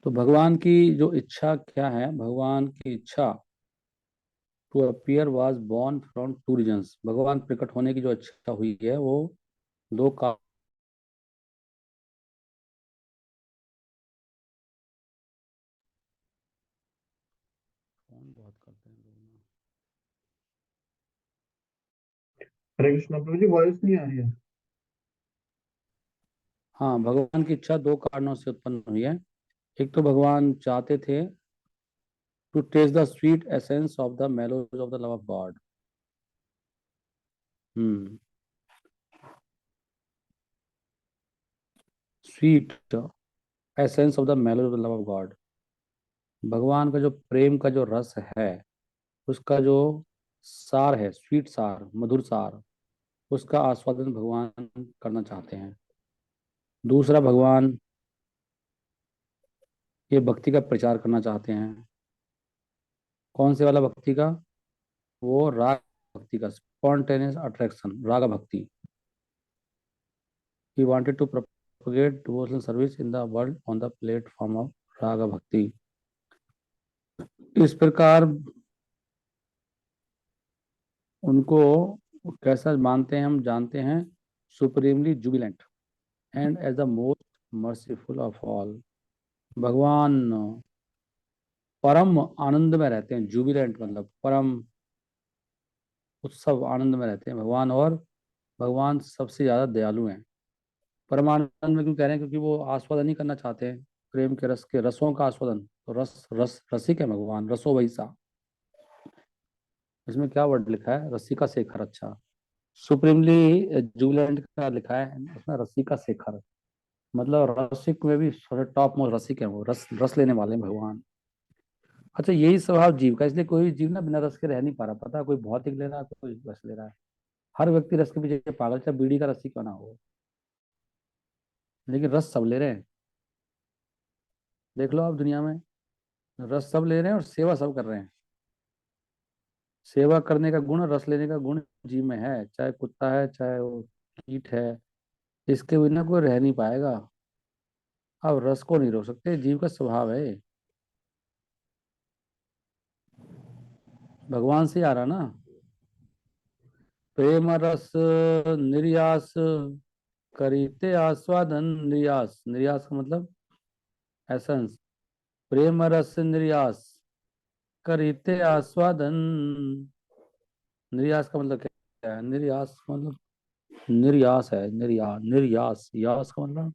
तो भगवान की जो इच्छा क्या है, भगवान की इच्छा to appear was born from two reasons. भगवान प्रकट होने की जो इच्छा हुई है वो दो का। कौन बहुत करते हैं लोग ना। हरे कृष्णा प्रभु जी, वॉइस नहीं आ रही है। हाँ, भगवान की इच्छा दो कारणों से उत्पन्न हुई है। एक तो भगवान चाहते थे to taste the sweet essence of the mellows of the love of God. Hmm. Sweet essence of the mellows of the love of God. भगवान का जो प्रेम का जो रस है, उसका जो सार है, स्वीट सार, मधुर सार, उसका आस्वादन भगवान करना चाहते हैं। दूसरा, भगवान ये भक्ति का प्रचार करना चाहते हैं। कौन से वाला भक्ति का? वो राग भक्ति का, spontaneous attraction, raga bhakti. He wanted to propagate devotional service in the world on the platform of raga bhakti. इस प्रकार उनको कैसा मानते हैं, हम जानते हैं, supremely jubilant and as the most merciful of all. भगवान परम आनंद में रहते हैं। जुबिलेंट मतलब परम उत्सव आनंद में रहते हैं भगवान। और भगवान सबसे ज्यादा दयालु हैं। परमानंद में क्यों कह रहे हैं? क्योंकि वो आस्वादन ही करना चाहते हैं प्रेम के रस के, रसों का आस्वादन। तो रस रस रसिक है भगवान, रसो वैसा। इसमें क्या वर्ड लिखा है? रसिका शेखर। अच्छा, सुप्रीमली जुबिलेंट का लिखा है उसमें, रसिका शेखर। मतलब रसिक में भी टॉप मोस्ट रसिक है वो, रस रस लेने वाले हैं भगवान। अच्छा, यही स्वभाव जीव का, इसलिए कोई जीव ना बिना रस के रह नहीं पा रहा। पता है, कोई भौतिक ले रहा है, कोई रस ले रहा है। हर व्यक्ति रस के पीछे पागल, चाहे बीड़ी का रस ही क्यों ना हो, लेकिन रस सब ले रहे हैं। देख लो आप दुनिया में, रस सब ले रहे हैं और सेवा सब कर रहे हैं। सेवा करने का गुण, रस लेने का गुण जीव में है, चाहे कुत्ता है चाहे वो कीट है। इसके बिना कोई रह नहीं पाएगा। अब रस को नहीं रोक सकते, जीव का स्वभाव है ये। भगवान से ही आ रहा ना। प्रेम रस निर्यास करीते आस्वादन। निर्यास, निर्यास का मतलब एसेंस। प्रेम रस निर्यास करीते आस्वादन। निर्यास का मतलब क्या है? निर्यास का मतलब निर्यास है। निर्यास, यास का मतलब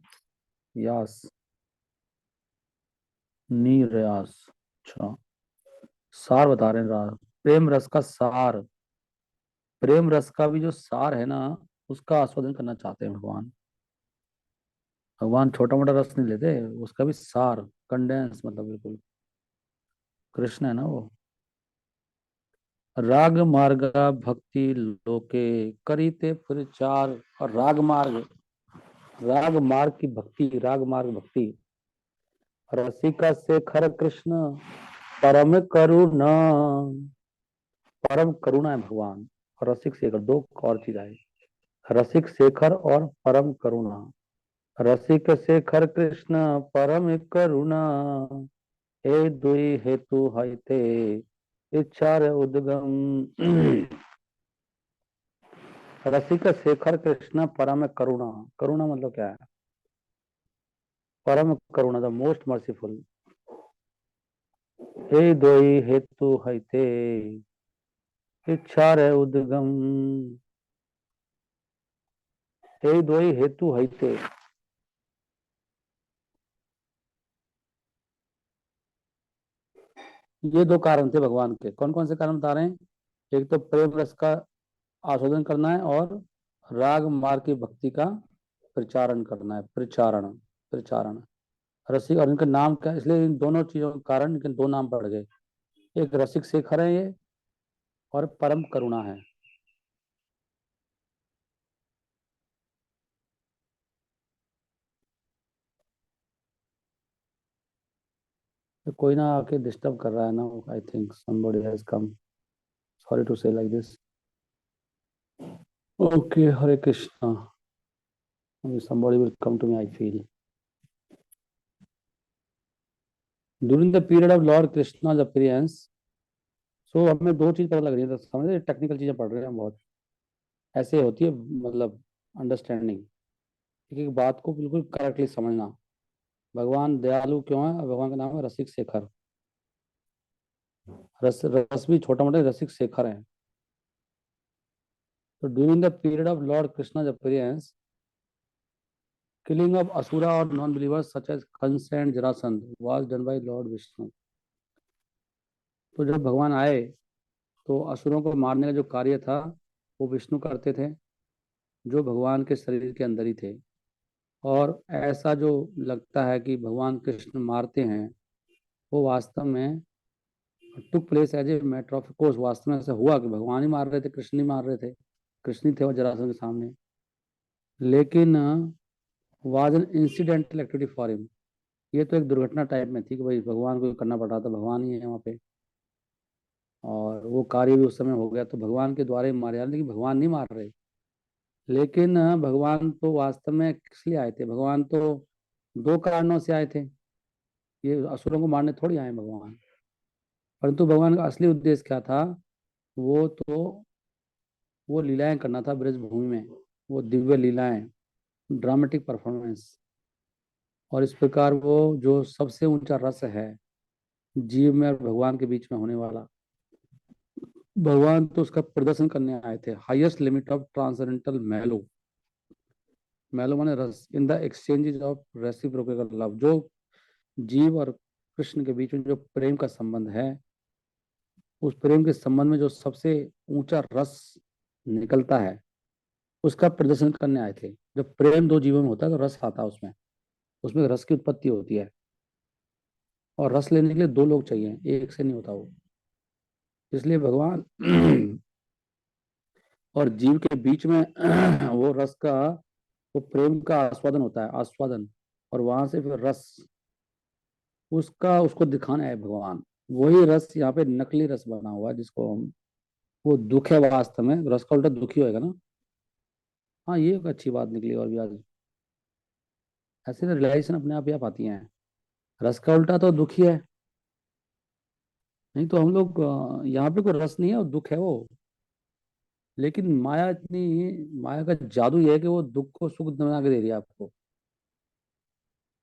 यास, निर्यास। अच्छा, सार बता रहे हैं प्रेम रस का सार। प्रेम रस का भी जो सार है ना, उसका आस्वादन करना चाहते हैं भगवान। भगवान छोटा मोटा रस नहीं लेते, उसका भी सार, कंडेंस, मतलब बिल्कुल कृष्ण है ना वो। राग मार्ग भक्ति लोके करीते प्रचार। और राग मार्ग, राग मार्ग की भक्ति, राग मार्ग भक्ति। रसिका शेखर कृष्ण परम करुणा। परम करुणा है भगवान। और रसिक शेखर, दो और चीज आई। रसिक शेखर और परम करुणा। रसिक शेखर कृष्ण परम करुणा। हे दुई हेतु हईते इच्छार उद्गम। रसिक शेखर कृष्ण परम करुणा। करुणा मतलब क्या है? परम करुणा, द मोस्ट मर्सीफुल। हे दुई हेतु हईते इच्छार उद्गम। हे दुई हेतु हईते। ये दो कारण थे भगवान के। कौन कौन से कारण बता रहे हैं? एक तो प्रेम रस का आस्वादन करना है, और राग मार्ग की भक्ति का प्रचारण करना है। प्रचारण, प्रचारण। रसिक, और इनका नाम क्या, इसलिए इन दोनों चीजों के कारण इनके दो नाम पड़ गए। एक रसिक शेखर है ये, और परम करुणा है। तो कोई ना आके डिस्टर्ब कर रहा है ना, I think somebody has come, sorry to say like this. Okay, Hare Krishna. Somebody will come to me, I feel. During the period of lord Krishna's appearance, so हमें दो चीज पता लग रही है, तो समझ टेक्निकल चीजें पढ़ रहे हैं हम बहुत, ऐसे होती है मतलब अंडरस्टैंडिंग, एक एक बात को बिल्कुल करेक्टली समझना। भगवान दयालु क्यों है? भगवान का नाम है रसिक शेखर। रस रस भी छोटा मोटा रसिक शेखर है। तो during the period of lord Krishna's appearance, killing of asura or non-believers such as Kamsa and Jarasandha was done by lord Vishnu. तो जब भगवान आए तो असुरों को मारने का जो कार्य था वो विष्णु करते थे, जो भगवान के शरीर के अंदर ही थे। और ऐसा जो लगता है कि भगवान कृष्ण मारते हैं, वो वास्तव में took place as a matter of course, वास्तव में ऐसा हुआ कि भगवान ही मार रहे थे, कृष्ण ही मार रहे थे, कृष्ण ही थे वो जरासंध के सामने। लेकिन was an incidental activity for him, ये तो एक दुर्घटना टाइप में थी कि भाई भगवान को करना पड़ रहा था, भगवान ही है वहाँ पे, और वो कार्य भी उस समय हो गया, तो भगवान के द्वारा ही मारे जा रहे, लेकिन भगवान नहीं मार रहे। लेकिन भगवान तो वास्तव में किस लिए आए थे? भगवान तो दो कारणों से आए थे, ये असुरों को मारने थोड़ी आए भगवान। परंतु भगवान का असली उद्देश्य क्या था? वो तो वो लीलाएं करना था ब्रज भूमि में, वो दिव्य लीलाएं, ड्रामेटिक परफॉर्मेंस। और इस प्रकार वो जो सबसे ऊंचा रस है जीव में और भगवान के बीच में होने वाला, भगवान तो उसका प्रदर्शन करने आए थे। हाईएस्ट लिमिट ऑफ ट्रांसेंडेंटल मैलो, मैलो माने रस, in the exchanges of reciprocal love, जो जीव और कृष्ण के बीच में जो प्रेम का संबंध है, उस प्रेम के संबंध में जो सबसे ऊंचा रस निकलता है, उसका प्रदर्शन करने आए थे। जब प्रेम दो जीवों में होता है तो रस आता है उसमें, उसमें रस की उत्पत्ति होती है। और रस लेने के लिए दो लोग चाहिए, एक से नहीं होता वो। इसलिए भगवान और जीव के बीच में वो रस का, वो प्रेम का आस्वादन होता है, आस्वादन। और वहां से फिर रस, उसका उसको दिखाना है भगवान। वही रस यहाँ पे नकली रस बना हुआ है, जिसको हम, वो दुख है वास्तव में, रस का उल्टा दुखी होएगा ना। हाँ, ये एक अच्छी बात निकली। और भी आज ऐसे ना रियलाइजेशन अपने आप ही आप आती हैं, रस का उल्टा तो दुखी है। नहीं तो हम लोग यहाँ पे कोई रस नहीं है और दुख है वो। लेकिन माया इतनी, माया का जादू ये है कि वो दुख को सुख बना के दे रही है आपको।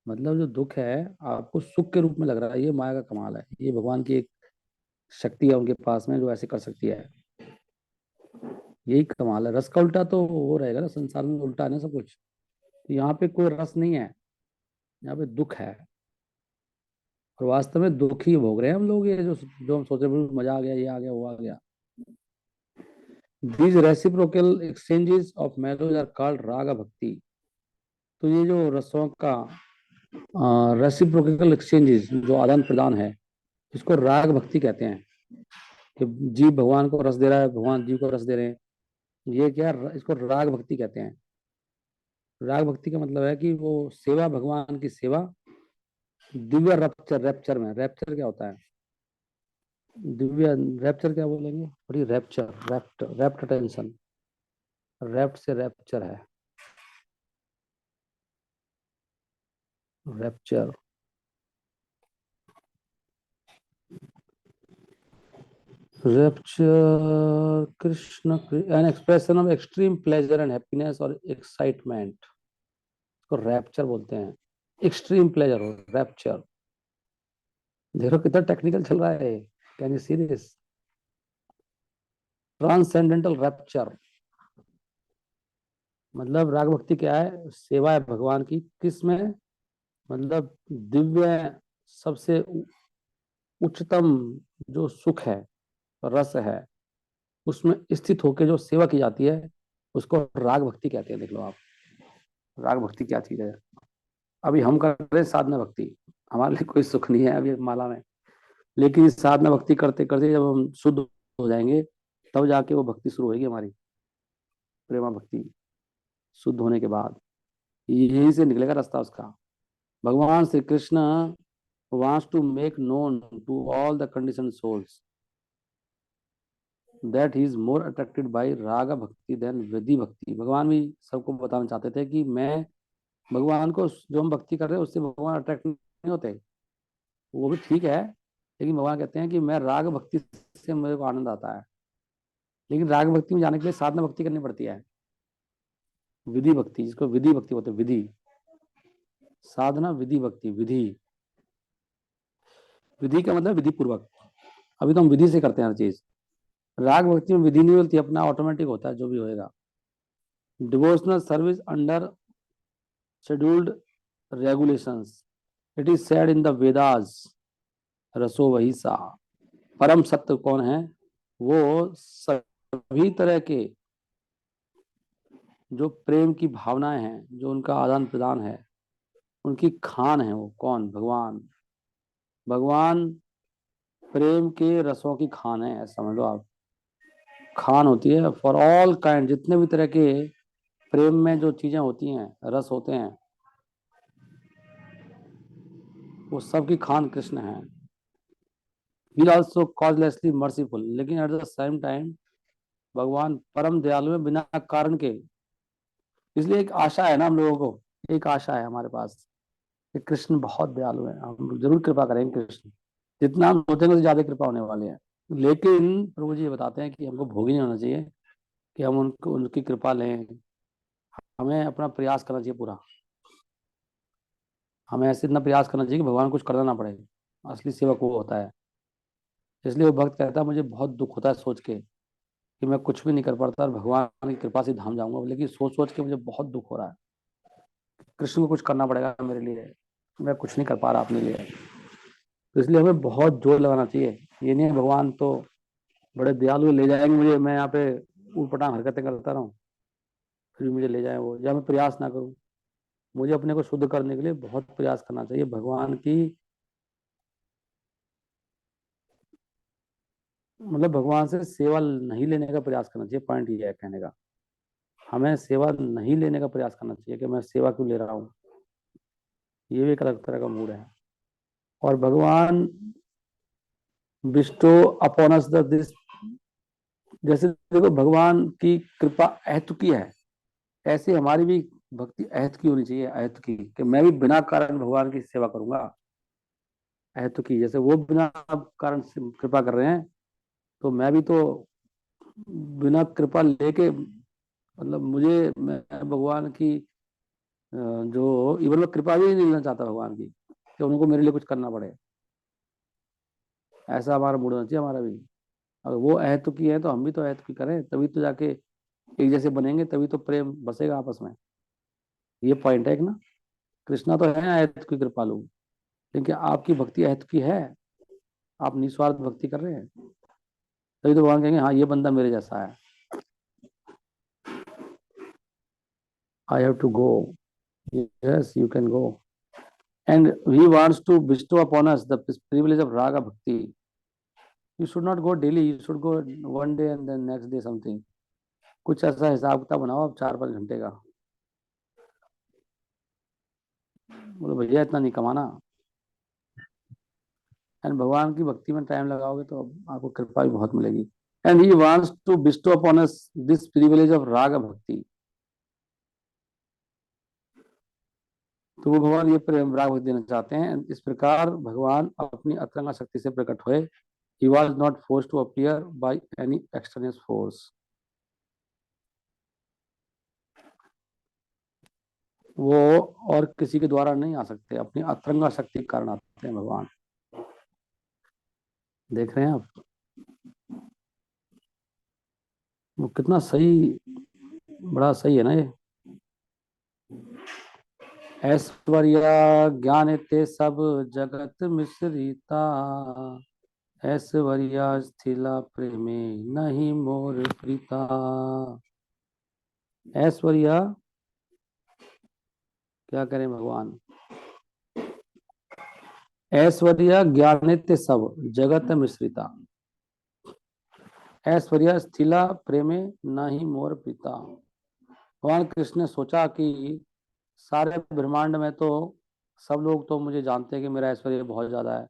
मतलब जो दुख है आपको सुख के रूप में लग रहा है, ये माया का कमाल है, ये भगवान की एक शक्ति है उनके पास में जो ऐसे कर सकती है। यही कमाल है। रस का उल्टा तो वो रहेगा ना, संसार में उल्टा है ना सब कुछ। तो यहाँ पे कोई रस नहीं है, यहाँ पे दुख है। और वास्तव में दुख ही भोग रहे हैं हम लोग, ये जो जो हम सोच रहे हैं मजा आ गया, ये आ गया, वो आ गया। These reciprocal exchanges of mellows are called raga bhakti. तो ये जो रसों का रेसिप्रोकल एक्सचेंजेस, जो आदान प्रदान है, इसको राग भक्ति कहते हैं। कि जीव भगवान को रस दे रहा है, भगवान जीव को रस दे रहे हैं, ये क्या, इसको राग भक्ति कहते हैं। राग भक्ति का मतलब है कि वो सेवा, भगवान की सेवा दिव्य रैप्चर, रैप्चर में, रैप्चर क्या होता है? दिव्य रैप्चर क्या बोलेंगे? बड़ी rapture, wrapped, wrapped tension, wrapped से रैप्चर है, rapture. Rapture Krishna, an expression of extreme pleasure and happiness और एक्साइटमेंट, इसको रैप्चर बोलते हैं। एक्सट्रीम प्लेजर हो रैप्चर। देखो कितना टेक्निकल चल रहा है, can you see this? Transcendental rapture मतलब राग भक्ति क्या है? सेवा है भगवान की, किस में? मतलब दिव्य, सबसे उच्चतम जो सुख है, रस है, उसमें स्थित होकर जो सेवा की जाती है, उसको राग भक्ति कहते हैं। देख लो आप, राग भक्ति क्या चीज है। अभी हम कर रहे हैं साधना भक्ति, हमारे लिए कोई सुख नहीं है अभी माला में। लेकिन इस साधना भक्ति करते करते जब हम शुद्ध हो जाएंगे, तब जाके वो भक्ति शुरू होगी हमारी, प्रेमा भक्ति, शुद्ध होने के बाद। यहीं से निकलेगा रास्ता उसका। भगवान Shri Krishna wants to make known to all the conditioned souls that he is more attracted by raga bhakti than vidhi bhakti। भगवान भी सबको बताना चाहते थे कि मैं, भगवान को जो हम भक्ति कर रहे हैं उससे भगवान अट्रैक्ट नहीं होते, वो भी ठीक है, लेकिन भगवान कहते हैं कि मैं राग भक्ति से मेरे को आनंद आता है। लेकिन राग भक्ति में जाने के लिए साधना भक्ति करनी पड़ती है, विधि भक्ति, जिसको विधि भक्ति बोलते हैं। विधि, साधना, विधि भक्ति। विधि, विधि का मतलब विधि पूर्वक। अभी तो हम विधि से करते हैं हर चीज। राग भक्ति में विधि नहीं होती, अपना ऑटोमेटिक होता है जो भी होएगा। Devotional service under scheduled regulations, it is said in the Vedas, रसो वही सा। परम सत्य कौन है? वो सभी तरह के जो प्रेम की भावनाएं हैं, जो उनका आदान प्रदान है, उनकी खान है। वो कौन? भगवान। भगवान प्रेम के रसों की खान है, ऐसा समझ लो आप। खान होती है फॉर ऑल काइंड, जितने भी तरह के प्रेम में जो चीजें होती हैं, रस होते हैं, वो सब की खान कृष्ण है। ही ऑल्सो कॉजलेसली मर्सीफुल, लेकिन एट द सेम टाइम भगवान परम दयालु है बिना कारण के। इसलिए एक आशा है ना हम लोगों को, एक आशा है हमारे पास कि कृष्ण बहुत दयालु है, हम जरूर कृपा करेंगे कृष्ण। जितना हम सोचेंगे उससे ज्यादा कृपा होने वाली है। लेकिन प्रभु जी ये बताते हैं कि हमको भोगी नहीं होना चाहिए कि हम उनको उनकी कृपा लें। हमें अपना प्रयास करना चाहिए पूरा। हमें ऐसे इतना प्रयास करना चाहिए कि भगवान कुछ करना ना पड़े। असली सेवक वो होता है। इसलिए वो भक्त कहता है मुझे बहुत दुख होता है सोच के कि मैं कुछ भी नहीं कर पाता और भगवान की कृपा से धाम जाऊंगा, लेकिन सोच सोच के मुझे बहुत दुख हो रहा है। कृष्ण को कुछ करना पड़ेगा मेरे लिए, मैं कुछ नहीं कर पा रहा अपने लिए। तो इसलिए हमें बहुत जोर लगाना चाहिए। ये नहीं है भगवान तो बड़े दयालु ले जाएंगे मुझे, मैं यहाँ पे ऊटपटांग हरकतें करता रहूं फिर भी मुझे ले जाए वो, या मैं प्रयास ना करूं। मुझे अपने को शुद्ध करने के लिए बहुत प्रयास करना चाहिए। भगवान की मतलब भगवान से सेवा नहीं लेने का प्रयास करना चाहिए। पॉइंट ये है कहने का, हमें सेवा नहीं लेने का प्रयास करना चाहिए कि मैं सेवा क्यों ले रहा हूँ। ये भी एक अलग तरह का मूड है। और भगवान बिस्टो अपॉन अस दिस, जैसे देखो भगवान की कृपा अहेतु की है, ऐसे हमारी भी भक्ति अहेतु की होनी चाहिए। अहेतु की कि मैं भी बिना कारण भगवान की सेवा करूंगा। अहेतु की, जैसे वो बिना कारण से कृपा कर रहे हैं, तो मैं भी तो बिना कृपा लेके, मतलब मुझे, मैं भगवान की जो इवन मैं कृपा भी नहीं लेना चाहता भगवान की कि उनको मेरे लिए कुछ करना पड़े। ऐसा हमारा मूड होना चाहिए हमारा भी। अगर वो अहेतुकी है तो हम भी तो अहेतुकी करें, तभी तो जाके एक जैसे बनेंगे, तभी तो प्रेम बसेगा आपस में। ये पॉइंट है एक ना। कृष्णा तो है अहेतुकी कृपालु, लेकिन आपकी भक्ति अहेतुकी है, आप निस्वार्थ भक्ति कर रहे हैं, तभी तो भगवान कहेंगे हाँ ये बंदा मेरे जैसा है। I have to go, yes you can go, and he wants to bestow upon us the privilege of raga bhakti. You should not go daily, you should go one day and then next day something. कुछ ऐसा हिसाब किताब बनाओ आप 4-5 घंटे का। बोलो भैया इतना नहीं कमाना। एंड भगवान की भक्ति में टाइम लगाओगे तो आपको कृपा भी बहुत मिलेगी। And he wants to bestow upon us this privilege of raga bhakti. तो वो भगवान ये प्रेम राग भक्ति देना चाहते हैं। इस प्रकार भगवान अपनी अतरंगा शक्ति से प्रकट हुए। He was not force to appear by any external force. वो और किसी के द्वारा नहीं आ सकते, अपनी अतरंगा शक्ति के कारण आते हैं भगवान। देख रहे हैं आप वो कितना सही, बड़ा सही है ना ये। ऐश्वर्य ज्ञान ते सब जगत मिश्रिता, ऐश्वर्या स्थिला प्रेमे नहीं मोर प्रीता। ऐश्वर्य क्या करें भगवान, ऐश्वर्य ज्ञान ते सब जगत मिश्रिता, ऐश्वर्य स्थिला प्रेमे नहीं मोर प्रीता। भगवान कृष्ण ने सोचा कि सारे ब्रह्मांड में तो सब लोग तो मुझे जानते हैं कि मेरा ऐश्वर्य बहुत ज्यादा है,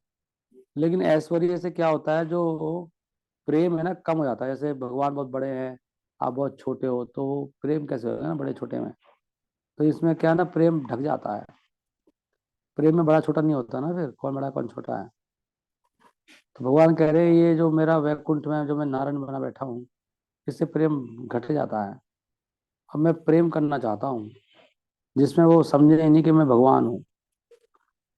लेकिन ऐश्वर्य से क्या होता है, जो प्रेम है ना कम हो जाता है। जैसे भगवान बहुत बड़े हैं, आप बहुत छोटे हो, तो प्रेम कैसे होगा ना बड़े छोटे में। तो इसमें क्या है ना, प्रेम ढक जाता है। प्रेम में बड़ा छोटा नहीं होता ना, फिर कौन बड़ा कौन छोटा है। तो भगवान कह रहे हैं ये जो मेरा वैकुंठ में जो मैं नारायण बना बैठा हूँ, इससे प्रेम घट जाता है। अब मैं प्रेम करना चाहता हूँ जिसमें वो समझे ही नहीं कि मैं भगवान हूँ।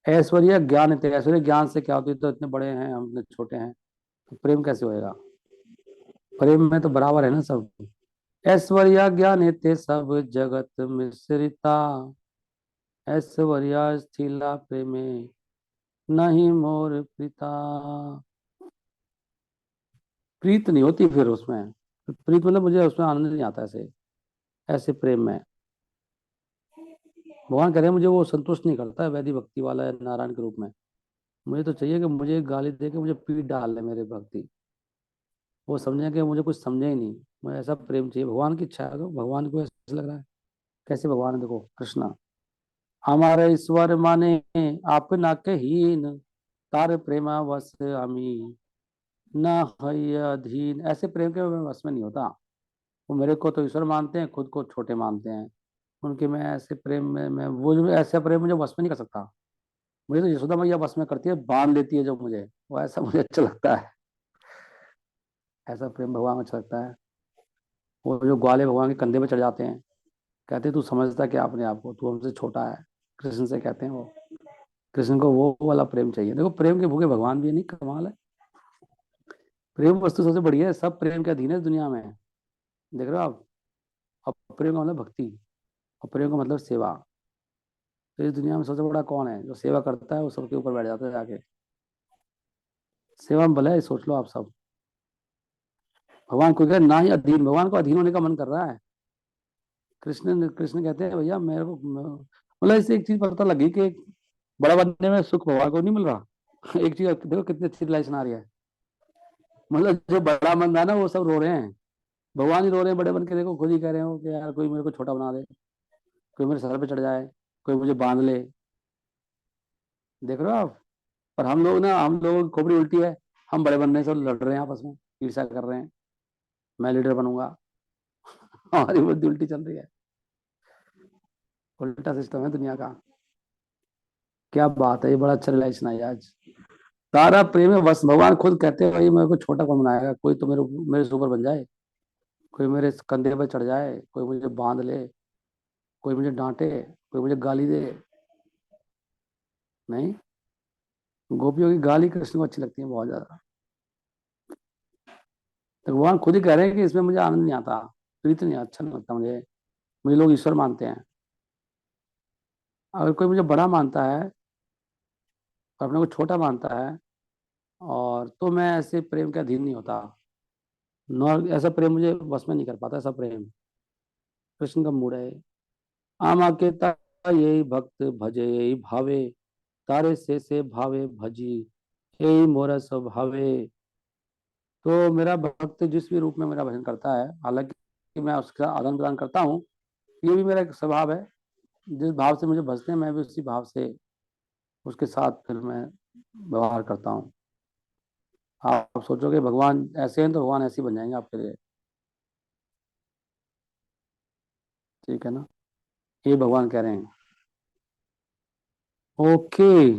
ऐश्वर्य ज्ञान है, ऐश्वर्य ज्ञान से क्या होती है, तो इतने बड़े हैं हम इतने छोटे हैं, तो प्रेम कैसे होएगा? प्रेम में तो बराबर है ना सब। ऐश्वर्या ज्ञान ते सब जगत मिश्रिता, ऐश्वर्या स्थिला प्रेमे नहीं मोर प्रीता। प्रीत नहीं होती फिर उसमें। प्रीत मतलब मुझे उसमें आनंद नहीं आता ऐसे, ऐसे प्रेम में। भगवान कह रहे हैं मुझे वो संतुष्ट नहीं करता है वैदिक भक्ति वाला है नारायण के रूप में। मुझे तो चाहिए कि मुझे गाली दे के मुझे पीट डाल ले मेरे भक्ति, वो समझे कि मुझे कुछ समझे ही नहीं। मुझे ऐसा प्रेम चाहिए, भगवान की इच्छा है। तो भगवान को ऐसा लग रहा है कैसे भगवान है, देखो कृष्णा। हमारे ईश्वर माने आप ना कहीन, तार प्रेमा वश अमी ना है अधीन। ऐसे प्रेम के मैं वश में नहीं होता। वो मेरे को तो ईश्वर मानते हैं, खुद को छोटे मानते हैं। उनके मैं ऐसे प्रेम में मैं वो जो ऐसा प्रेम मुझे वश में नहीं कर सकता। मुझे तो यशोदा मैया बस में करती है, बांध लेती है जो मुझे, वो ऐसा मुझे अच्छा लगता है। ऐसा प्रेम भगवान को अच्छा लगता है। वो जो ग्वाले भगवान के कंधे पे चढ़ जाते हैं, कहते तू समझता क्या अपने आप को, तू हमसे छोटा है। कृष्ण से कहते हैं वो। कृष्ण को वो वाला प्रेम चाहिए। देखो प्रेम के भूखे भगवान भी है, नहीं कमाल है। प्रेम वस्तु सबसे बढ़िया है, सब प्रेम के अधीन है इस दुनिया में। देख रहे हो आप। अब प्रेम का मतलब भक्ति, और प्रेम का मतलब सेवा। तो इस दुनिया में सबसे बड़ा कौन है? जो सेवा करता है वो सबके ऊपर बैठ जाता है जाके। सेवा में भला है, सोच लो आप सब। भगवान को क्या ना ही अधीन, भगवान को अधीन होने का मन कर रहा है। कृष्ण कहते हैं भैया मेरे को मतलब इससे एक चीज पता लगी कि बड़ा बनने में सुख भगवान को नहीं मिल रहा। एक चीज देखो कितनी अच्छी रिलेशन आ रही है। मतलब जो बड़ा बन रहा है ना वो सब रो रहे हैं, भगवान ही रो रहे हैं बड़े बन के। देखो खुद ही कह रहे हो कि यार कोई मेरे को छोटा बना दे, कोई मेरे सर पे चढ़ जाए, कोई मुझे बांध ले। देख रहे हो आप। पर हम लोग ना, हम लोगों की खोपड़ी उल्टी है। हम बड़े बनने से लड़ रहे हैं आपस में, ईर्ष्या कर रहे हैं, मैं लीडर बनूंगा। हमारी बुद्धि उल्टी चल रही है। उल्टा सिस्टम है दुनिया का। क्या बात है, ये बड़ा अच्छा रिलेशन है आज। तारा प्रेम है बस, भगवान खुद कहते हैं भाई मेरे को छोटा कौन बनाएगा, कोई तो मेरे मेरे से ऊपर बन जाए, कोई मेरे कंधे पर चढ़ जाए, कोई मुझे बांध ले, कोई मुझे डांटे, कोई मुझे गाली दे। नहीं, गोपियों की गाली कृष्ण को अच्छी लगती है बहुत ज्यादा। तो भगवान खुद ही कह रहे हैं कि इसमें मुझे आनंद नहीं आता, प्रीत नहीं, अच्छा नहीं लगता मुझे। मुझे लोग ईश्वर मानते हैं। अगर कोई मुझे बड़ा मानता है और अपने को छोटा मानता है, और तो मैं ऐसे प्रेम के अधीन नहीं होता। ऐसा प्रेम मुझे बस में नहीं कर पाता, ऐसा प्रेम। कृष्ण का मूड है। आमा के ता यही भक्त भजे यही भावे, तारे से भावे भजी यही मोरा स्वभावे। तो मेरा भक्त जिस भी रूप में मेरा भजन करता है, हालांकि मैं उसका आदान प्रदान करता हूँ, ये भी मेरा एक स्वभाव है। जिस भाव से मुझे भजते हैं मैं भी उसी भाव से उसके साथ फिर मैं व्यवहार करता हूँ। आप सोचोगे भगवान ऐसे हैं तो भगवान ऐसे ही बन जाएंगे आपके लिए। ठीक है ना, ये भगवान कह रहे हैं। ओके।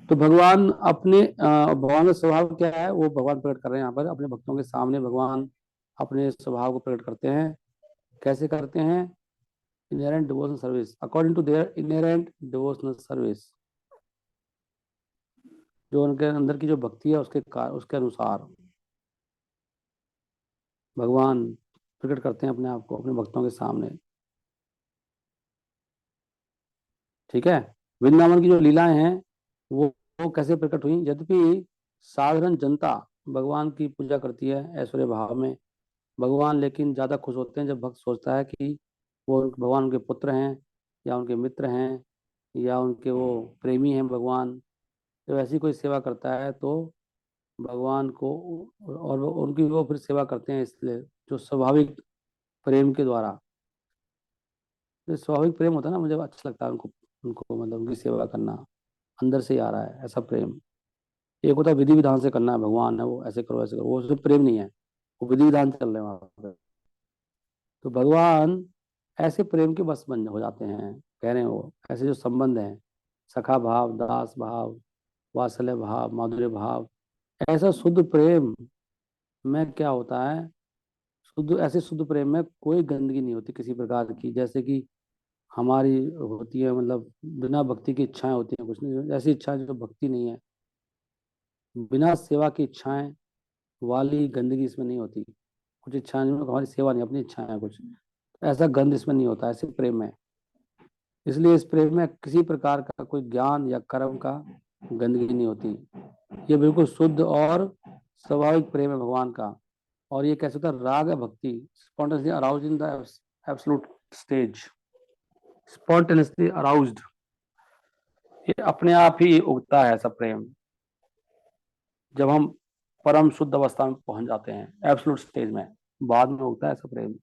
तो भगवान अपने भगवान का स्वभाव क्या है वो भगवान प्रकट कर रहे हैं यहाँ पर अपने भक्तों के सामने। भगवान अपने स्वभाव को प्रकट करते हैं। कैसे करते हैं? Inherent devotional service, according to their inherent devotional service. जो उनके अंदर की जो भक्ति है उसके अनुसार भगवान प्रकट करते हैं अपने आप को अपने भक्तों के सामने। ठीक है। वृंदावन की जो लीलाएं हैं वो कैसे प्रकट हुई? यद्यपि साधारण जनता भगवान की पूजा करती है ऐश्वर्य भाव में, भगवान लेकिन ज्यादा खुश होते हैं जब भक्त सोचता है कि वो भगवान उनके पुत्र हैं, या उनके मित्र हैं, या उनके वो प्रेमी हैं भगवान। जब ऐसी कोई सेवा करता है तो भगवान को, और उनकी वो फिर सेवा करते हैं इसलिए जो स्वाभाविक प्रेम के द्वारा। जो स्वाभाविक प्रेम होता है ना, मुझे अच्छा लगता है उनको, उनको मतलब उनकी सेवा करना अंदर से ही आ रहा है ऐसा प्रेम। एक होता है विधि विधान से करना है, भगवान है वो ऐसे करो ऐसे करो, वो सिर्फ प्रेम नहीं है, वो विधि विधान चल रहे हैं वहां पे। तो भगवान ऐसे प्रेम के बस बन हो जाते हैं। कह रहे हैं वो ऐसे जो संबंध हैं, सखा भाव, दास भाव, वात्सल्य भाव, माधुर्य भाव, ऐसा शुद्ध प्रेम में क्या होता है, शुद्ध ऐसे शुद्ध प्रेम में कोई गंदगी नहीं होती किसी प्रकार की, जैसे कि हमारी होती है, मतलब बिना भक्ति की इच्छाएं होती हैं कुछ नहीं, ऐसी इच्छाएं जो भक्ति नहीं है, बिना सेवा की इच्छाएं वाली गंदगी इसमें नहीं होती। कुछ इच्छाएं जिनमें हमारी सेवा नहीं, अपनी इच्छाएं हैं कुछ, ऐसा गंध इसमें नहीं होता ऐसे प्रेम में। इसलिए इस प्रेम में किसी प्रकार का कोई ज्ञान या कर्म का गंदगी नहीं होती। ये बिल्कुल शुद्ध और स्वाभाविक प्रेम है भगवान का। और ये कैसे होता है, राग है भक्ति, spontaneously aroused in the absolute stage, spontaneously aroused, ये अपने आप ही उगता है ऐसा प्रेम जब हम परम शुद्ध अवस्था में पहुंच जाते हैं, एब्सोल्यूट स्टेज में, बाद में उगता है ऐसा प्रेम।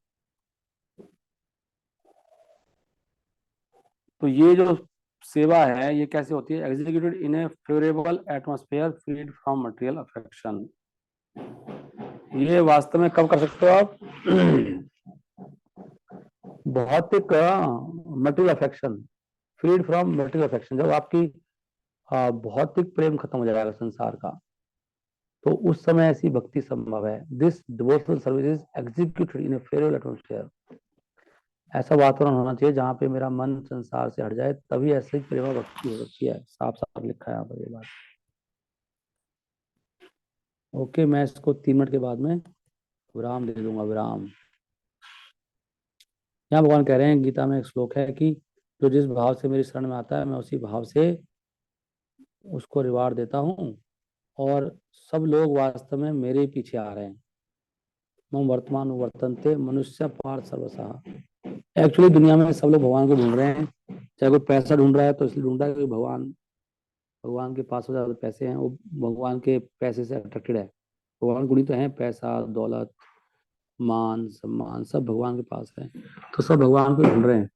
तो ये जो सेवा है ये कैसे होती है, executed in a favourable atmosphere freed from material affection. ये वास्तव में कब कर सकते हो आप भौतिक material affection, freed from material affection, जब आपकी भौतिक प्रेम खत्म हो जाएगा संसार का, तो उस समय ऐसी भक्ति संभव है। This devotional service is executed in a favourable atmosphere. ऐसा वातावरण होना चाहिए जहाँ पे मेरा मन संसार से हट जाए, तभी ऐसी प्रेमा भक्ति हो सकती है। साफ साफ लिखा है यहाँ पर ये बात। ओके, मैं इसको 3 मिनट के बाद में विराम दे दूंगा, विराम। यहाँ भगवान कह रहे हैं, गीता में एक श्लोक है कि जो जिस भाव से मेरी शरण में आता है मैं उसी भाव से उसको रिवार्ड देता हूँ, और सब लोग वास्तव में मेरे ही पीछे आ रहे हैं। मम वर्तमान वर्तनते मनुष्य पार्थ सर्वसा। एक्चुअली दुनिया में सब लोग भगवान को ढूंढ रहे हैं। चाहे कोई पैसा ढूंढ रहा है तो इसलिए ढूंढ रहा है कि भगवान भगवान के पास हो ज्यादा पैसे हैं, वो भगवान के पैसे से अट्रैक्टेड है। भगवान गुणी तो है, पैसा दौलत मान सम्मान सब भगवान के पास है, तो सब भगवान को ढूंढ रहे हैं।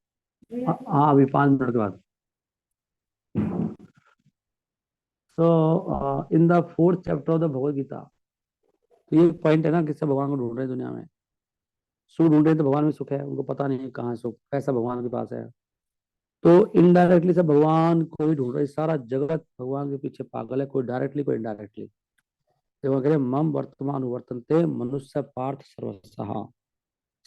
हाँ, अभी 5 मिनट के बाद। So in the 4th chapter of the Bhagavad Gita, तो ये पॉइंट है ना कि सब भगवान को ढूंढ रहे हैं दुनिया में। सुख ढूंढ रहे हैं तो भगवान में सुख है, उनको पता नहीं है कहाँ है सुख, पैसा भगवान के पास है। तो इनडायरेक्टली सब भगवान को ही ढूंढ रहे हैं, सारा जगत भगवान के पीछे पागल है, कोई डायरेक्टली कोई इनडायरेक्टली। देखो कह रहे मम वर्तमान वर्तनते मनुष्य पार्थ सर्वसहा।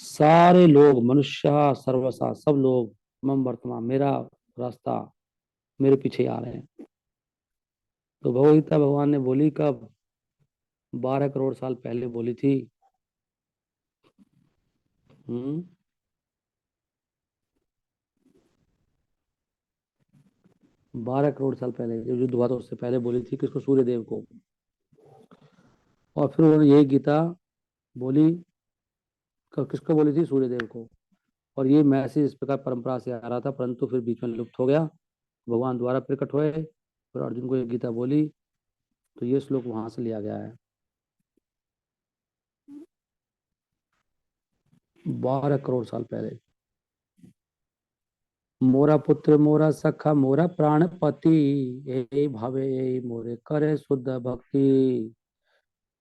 सारे लोग मनुष्य सर्वसा, सब लोग मम वर्तमान, मेरा रास्ता, मेरे पीछे आ रहे हैं। तो भगवदगीता भगवान ने बोली कब, 12 करोड़ साल पहले बोली थी। 12 करोड़ साल पहले जो युद्ध हुआ था उससे पहले बोली थी, किसको, सूर्य देव को। और फिर उन्होंने यही गीता बोली, किसको बोली थी, सूर्य देव को। और ये मैसेज इस प्रकार परंपरा से आ रहा था, परंतु फिर बीच में लुप्त हो गया, भगवान द्वारा प्रकट हुए, फिर अर्जुन को ये गीता बोली, तो ये श्लोक वहां से लिया गया है। 12 करोड़ साल पहले। मोरा पुत्र मोरा सखा मोरा प्राणपति, ए भावे ए मोरे करे शुद्ध भक्ति,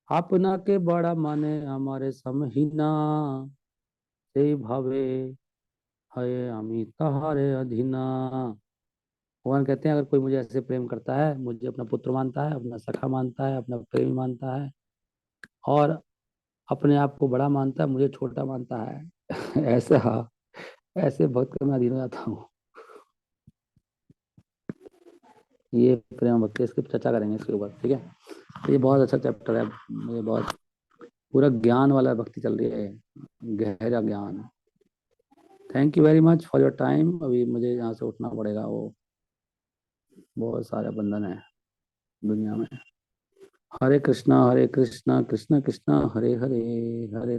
अपना के बड़ा माने हमारे समहीना, ए भावे है अमी तहारे अधीना। भगवान कहते हैं अगर कोई मुझे ऐसे प्रेम करता है, मुझे अपना पुत्र मानता है, अपना सखा मानता है, अपना प्रेमी मानता है, और अपने आप को बड़ा मानता है, मुझे छोटा मानता है ऐसा, ऐसे भक्त का मैं अधीन हो जाता हूँ। ये प्रेम भक्ति, इसकी चर्चा करेंगे इसके ऊपर, ठीक है। ये बहुत अच्छा चैप्टर है, मुझे बहुत पूरा ज्ञान वाला भक्ति चल रही है, गहरा ज्ञान। Thank you very much for your time. अभी मुझे यहाँ से उठना पड़ेगा, वो बहुत सारे बंधन है दुनिया में। हरे कृष्णा कृष्णा कृष्णा हरे हरे, हरे